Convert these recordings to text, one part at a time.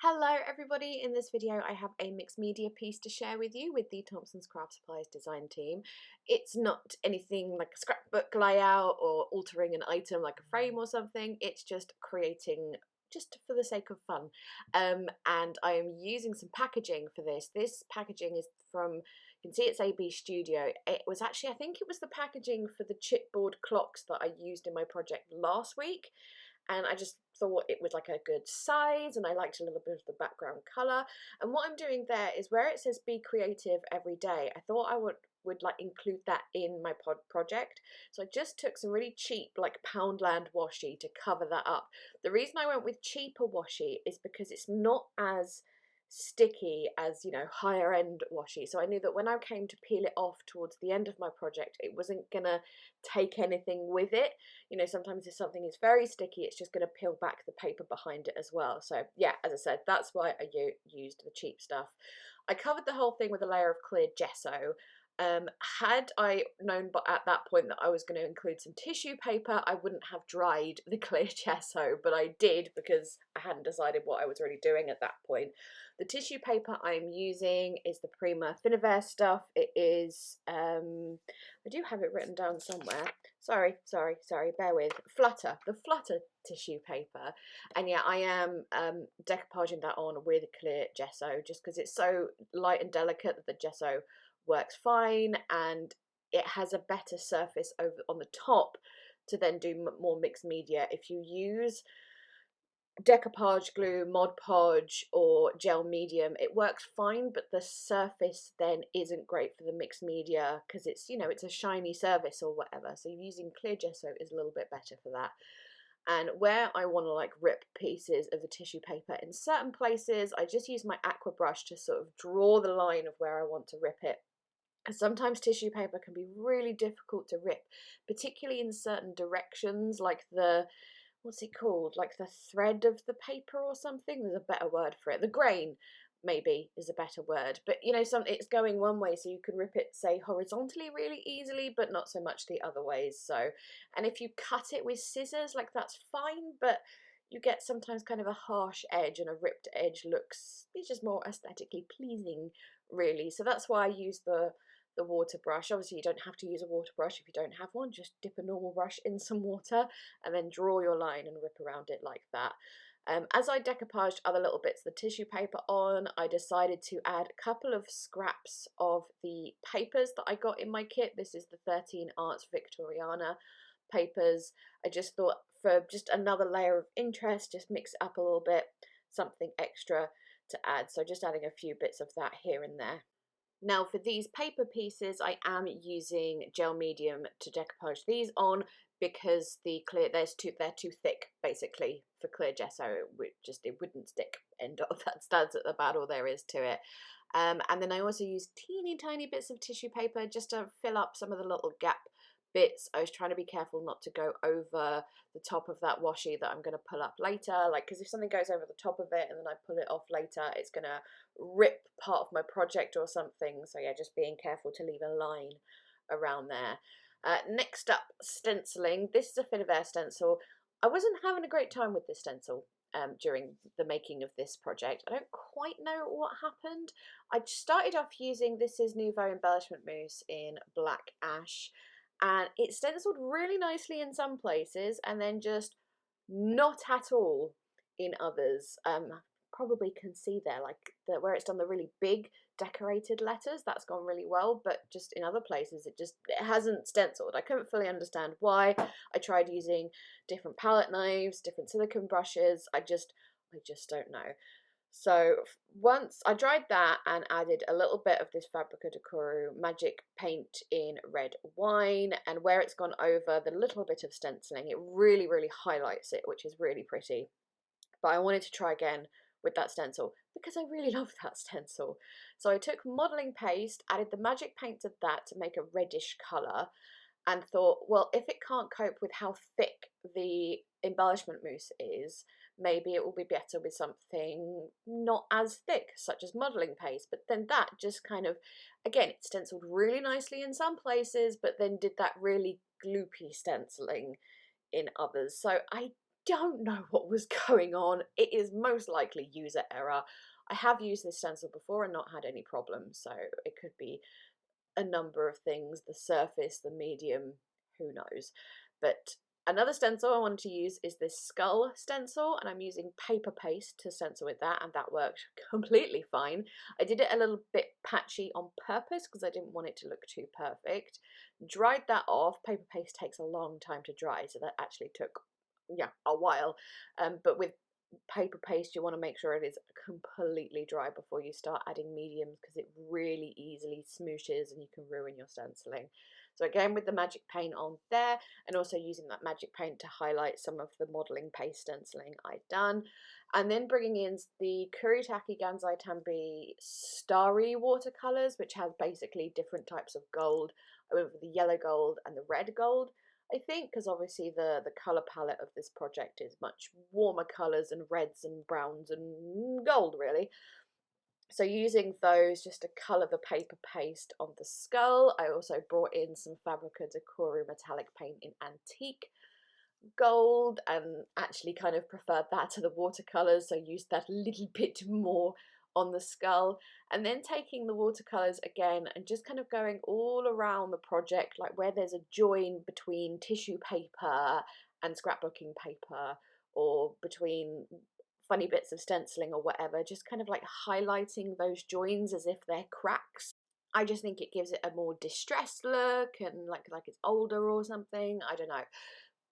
Hello everybody, in this video I have a mixed media piece to share with you with the Thompson's Craft Supplies design team. It's not anything like a scrapbook layout or altering an item like a frame or something, it's just creating just for the sake of fun. And I am using some packaging for this. This packaging is from, you can see it's AB Studio. It was actually, I think it was the packaging for the chipboard clocks that I used in my project last week, and I just thought it was like a good size, and I liked a little bit of the background colour. And what I'm doing there is where it says be creative every day, I thought I would like include that in my project. So I just took some really cheap like Poundland washi to cover that up. The reason I went with cheaper washi is because it's not as sticky as, you know, higher end washi. So I knew that when I came to peel it off towards the end of my project, it wasn't gonna take anything with it. You know, sometimes if something is very sticky, it's just going to peel back the paper behind it as well. So yeah, as I said, that's why I used the cheap stuff. I covered the whole thing with a layer of clear gesso. Had I known at that point that I was going to include some tissue paper, I wouldn't have dried the clear gesso, but I did because I hadn't decided what I was really doing at that point. The tissue paper I'm using is the Prima Finivere stuff. It is, I do have it written down somewhere. Sorry, bear with. The Flutter tissue paper. And yeah, I am decoupaging that on with clear gesso just because it's so light and delicate that the gesso works fine, and it has a better surface over on the top to then do more mixed media. If you use decoupage glue, Mod Podge or gel medium, it works fine, but the surface then isn't great for the mixed media because it's, you know, it's a shiny surface or whatever. So using clear gesso is a little bit better for that. And where I want to like rip pieces of the tissue paper in certain places, I just use my aqua brush to sort of draw the line of where I want to rip it. And sometimes tissue paper can be really difficult to rip, particularly in certain directions, like the, what's it called, like the thread of the paper or something. There's a better word for it. The grain maybe is a better word, but you know, it's going one way, so you can rip it, say, horizontally really easily, but not so much the other ways. So, and if you cut it with scissors, like, that's fine, but you get sometimes kind of a harsh edge, and a ripped edge looks, it's just more aesthetically pleasing really. So that's why I use the water brush. Obviously you don't have to use a water brush if you don't have one, just dip a normal brush in some water and then draw your line and rip around it like that. As I decoupaged other little bits of the tissue paper on, I decided to add a couple of scraps of the papers that I got in my kit. This is the 13 Arts Victoriana papers. I just thought for just another layer of interest, just mix it up a little bit, something extra to add. So just adding a few bits of that here and there. Now for these paper pieces, I am using gel medium to decoupage these on because the clear, they're too thick basically for clear gesso. It wouldn't stick. End of. That's about all there is to it. And then I also use teeny tiny bits of tissue paper just to fill up some of the little gap bits. I was trying to be careful not to go over the top of that washi that I'm going to pull up later, like, because if something goes over the top of it and then I pull it off later, it's going to rip part of my project or something. So yeah, just being careful to leave a line around there. Next up, stenciling. This is a Finivere stencil. I wasn't having a great time with this stencil during the making of this project. I don't quite know what happened. I started off using This Is Nouveau embellishment mousse in black ash, and it stenciled really nicely in some places and then just not at all in others. Probably can see there, like where it's done the really big decorated letters, that's gone really well, but just in other places it hasn't stenciled. I couldn't fully understand why. I tried using different palette knives, different silicone brushes. I just don't know. So once I dried that and added a little bit of this Fabrica de Coru magic paint in red wine, and where it's gone over the little bit of stenciling, it really highlights it, which is really pretty. But I wanted to try again with that stencil because I really love that stencil. So I took modelling paste, added the magic paint to that to make a reddish colour, and thought, well, if it can't cope with how thick the embellishment mousse is, maybe it will be better with something not as thick, such as modelling paste. But then that just kind of, again, it stenciled really nicely in some places, but then did that really gloopy stenciling in others. So I don't know what was going on. It is most likely user error. I have used this stencil before and not had any problems, so it could be a number of things, the surface, the medium, who knows. But another stencil I wanted to use is this skull stencil, and I'm using paper paste to stencil with that, and that worked completely fine. I did it a little bit patchy on purpose because I didn't want it to look too perfect. Dried that off. Paper paste takes a long time to dry, so that actually took, yeah, a while. But with paper paste, you want to make sure it is completely dry before you start adding mediums, because it really easily smooshes and you can ruin your stenciling. So again, with the magic paint on there, and also using that magic paint to highlight some of the modelling paste stenciling I'd done, and then bringing in the Kuretake Gansai Tambi starry watercolours, which has basically different types of gold. I went with the yellow gold and the red gold, I think, because obviously the colour palette of this project is much warmer colours and reds and browns and gold, really. So using those just to colour the paper paste on the skull. I also brought in some Fabrica Decoru metallic paint in antique gold and actually kind of preferred that to the watercolours, so used that a little bit more on the skull, and then taking the watercolours again and just kind of going all around the project, like where there's a join between tissue paper and scrapbooking paper, or between funny bits of stenciling or whatever, just kind of like highlighting those joins as if they're cracks. I just think it gives it a more distressed look and like it's older or something, I don't know.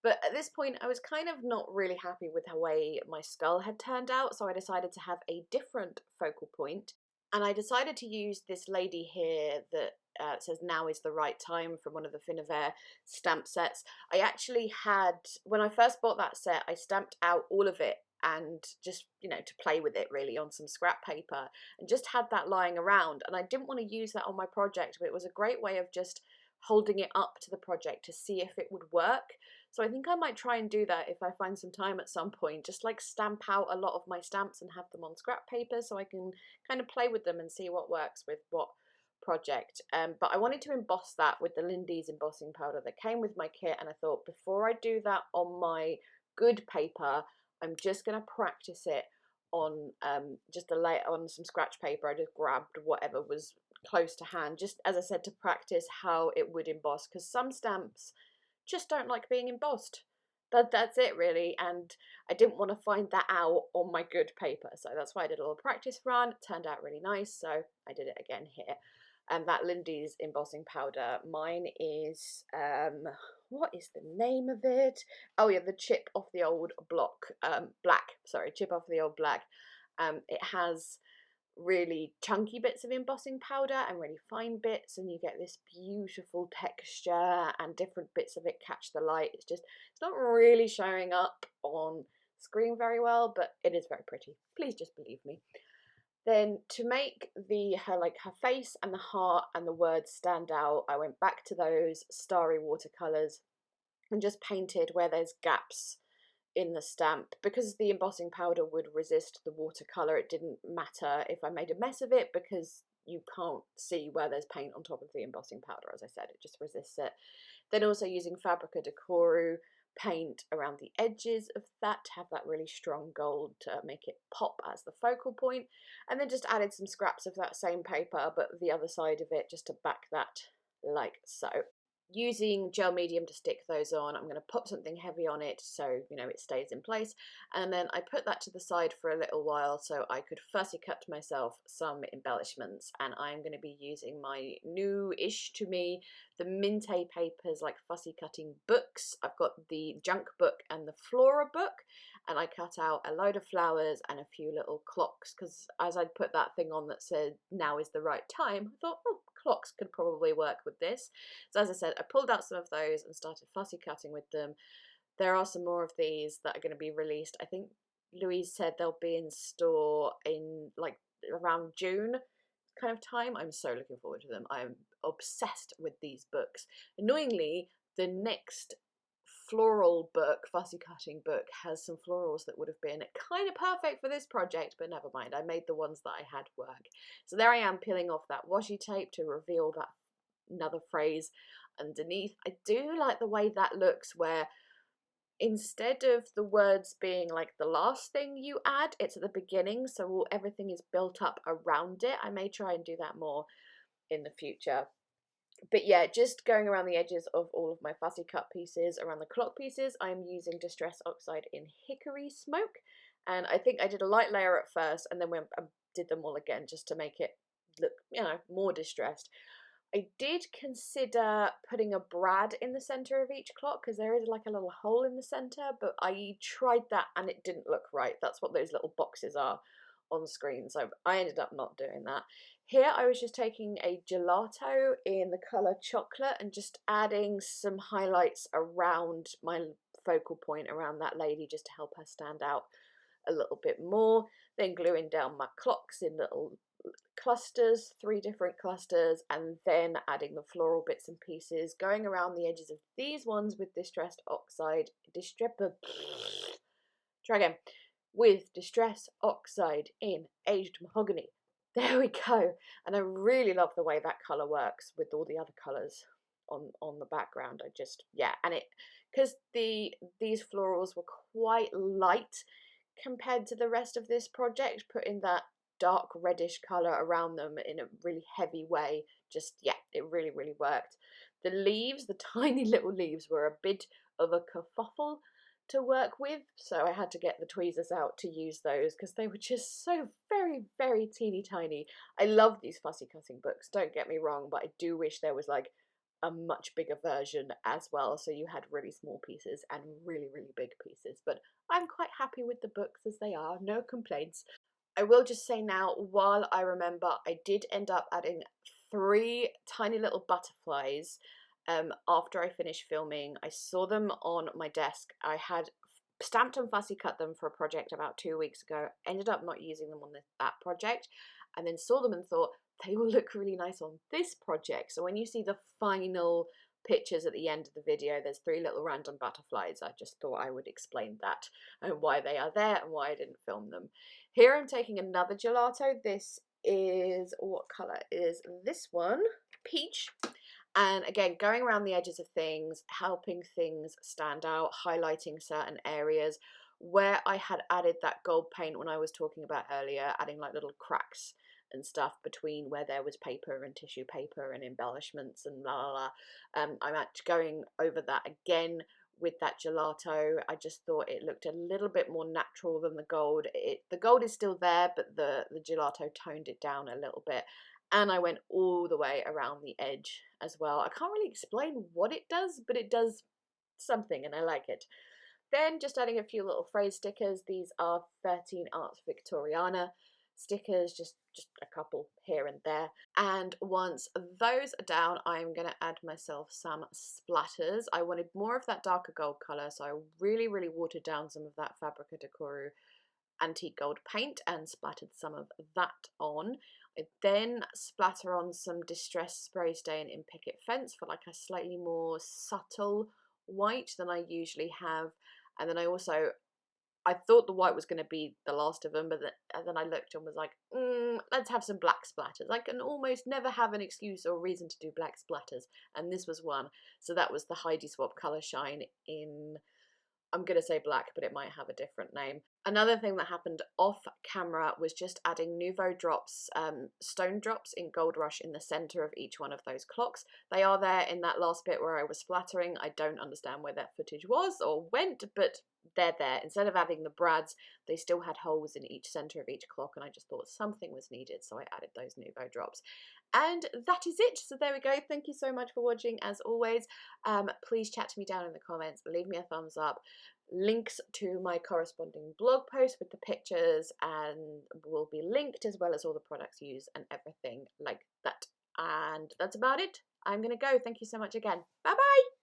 But at this point, I was kind of not really happy with the way my skull had turned out, so I decided to have a different focal point. And I decided to use this lady here that says "Now is the right time" from one of the Finnaver stamp sets. I actually had, when I first bought that set, I stamped out all of it and just, you know, to play with it really on some scrap paper, and just had that lying around. And I didn't want to use that on my project, but it was a great way of just holding it up to the project to see if it would work. So I think I might try and do that if I find some time at some point, just like stamp out a lot of my stamps and have them on scrap paper so I can kind of play with them and see what works with what project. But I wanted to emboss that with the Lindy's embossing powder that came with my kit, and I thought before I do that on my good paper, I'm just going to practice it on just a layer on some scratch paper. I just grabbed whatever was close to hand, just as I said, to practice how it would emboss, because some stamps just don't like being embossed. That's it really, and I didn't want to find that out on my good paper, so that's why I did a little practice run. It turned out really nice, so I did it again here. And that Lindy's embossing powder, mine is what is the name of it? Oh yeah, the chip off the old block, black, sorry, chip off the old black. It has really chunky bits of embossing powder and really fine bits, and you get this beautiful texture and different bits of it catch the light. It's just, it's not really showing up on screen very well, but it is very pretty. Please just believe me. Then to make her face and the heart and the words stand out, I went back to those starry watercolors and just painted where there's gaps in the stamp. Because the embossing powder would resist the watercolour, it didn't matter if I made a mess of it, because you can't see where there's paint on top of the embossing powder. As I said, it just resists it. Then also using Fabrica Decoru paint around the edges of that to have that really strong gold to make it pop as the focal point, and then just added some scraps of that same paper but the other side of it just to back that, like so. Using gel medium to stick those on, I'm going to put something heavy on it so, you know, it stays in place, and then I put that to the side for a little while so I could fussy cut myself some embellishments. And I'm going to be using my new-ish to me, the Minte Papers like fussy cutting books. I've got the Junk book and the Flora book, and I cut out a load of flowers and a few little clocks, because as I'd put that thing on that said "Now is the right time," I thought, oh, clocks could probably work with this. So as I said, I pulled out some of those and started fussy cutting with them. There are some more of these that are going to be released. I think Louise said they'll be in store in like around June kind of time. I'm so looking forward to them. I'm obsessed with these books. Annoyingly, the next floral book, fussy cutting book, has some florals that would have been kind of perfect for this project, but never mind, I made the ones that I had work. So there I am, peeling off that washi tape to reveal that another phrase underneath. I do like the way that looks, where instead of the words being like the last thing you add, it's at the beginning, so everything is built up around it. I may try and do that more in the future. But yeah, just going around the edges of all of my fussy cut pieces, around the clock pieces, I'm using Distress Oxide in Hickory Smoke. And I think I did a light layer at first and then I did them all again just to make it look, more distressed. I did consider putting a brad in the center of each clock because there is like a little hole in the center, but I tried that and it didn't look right. That's what those little boxes are on screen, so I ended up not doing that. Here I was just taking a gelato in the colour chocolate and just adding some highlights around my focal point around that lady just to help her stand out a little bit more. Then gluing down my clocks in little clusters, 3 different clusters, and then adding the floral bits and pieces, going around the edges of these ones with with Distress Oxide in Aged Mahogany. There we go. And I really love the way that colour works with all the other colours on the background. I just, yeah, and it, because these florals were quite light compared to the rest of this project, putting that dark reddish colour around them in a really heavy way, just, yeah, it really, really worked. The leaves, the tiny little leaves, were a bit of a kerfuffle to work with, so I had to get the tweezers out to use those because they were just so very, very teeny tiny. I love these fussy cutting books, don't get me wrong, but I do wish there was like a much bigger version as well, so you had really small pieces and really, really big pieces. But I'm quite happy with the books as they are, no complaints. I will just say now, while I remember, I did end up adding 3 tiny little butterflies after I finished filming. I saw them on my desk. I had stamped and fussy cut them for a project about 2 weeks ago, ended up not using them on that project, and then saw them and thought they will look really nice on this project. So when you see the final pictures at the end of the video, there's 3 little random butterflies. I just thought I would explain that and why they are there and why I didn't film them. Here I'm taking another gelato. This is, what colour is this one? Peach. And again, going around the edges of things, helping things stand out, highlighting certain areas where I had added that gold paint when I was talking about earlier, adding like little cracks and stuff between where there was paper and tissue paper and embellishments and la la la. I'm actually going over that again with that gelato. I just thought it looked a little bit more natural than the gold. The gold is still there, but the gelato toned it down a little bit. And I went all the way around the edge as well. I can't really explain what it does, but it does something and I like it. Then just adding a few little phrase stickers. These are 13 Arts Victoriana stickers, just a couple here and there. And once those are down, I'm going to add myself some splatters. I wanted more of that darker gold colour, so I really, really watered down some of that Fabrica Decoru antique gold paint and splattered some of that on. I then splatter on some Distress Spray Stain in Picket Fence for like a slightly more subtle white than I usually have. And then I thought the white was going to be the last of them, but then I looked and was like, let's have some black splatters. I can almost never have an excuse or reason to do black splatters, and this was one. So that was the Heidi Swap Colour Shine in, I'm going to say black, but it might have a different name. Another thing that happened off camera was just adding Nouveau drops, stone drops in Gold Rush in the centre of each one of those clocks. They are there in that last bit where I was splattering. I don't understand where that footage was or went, but they're there. Instead of adding the brads, they still had holes in each centre of each clock, and I just thought something was needed, so I added those Nouveau drops. And that is it. So there we go. Thank you so much for watching, as always. Please chat to me down in the comments, leave me a thumbs up. Links to my corresponding blog post with the pictures and will be linked, as well as all the products used and everything like that. And that's about it. I'm gonna go. Thank you so much again. Bye bye.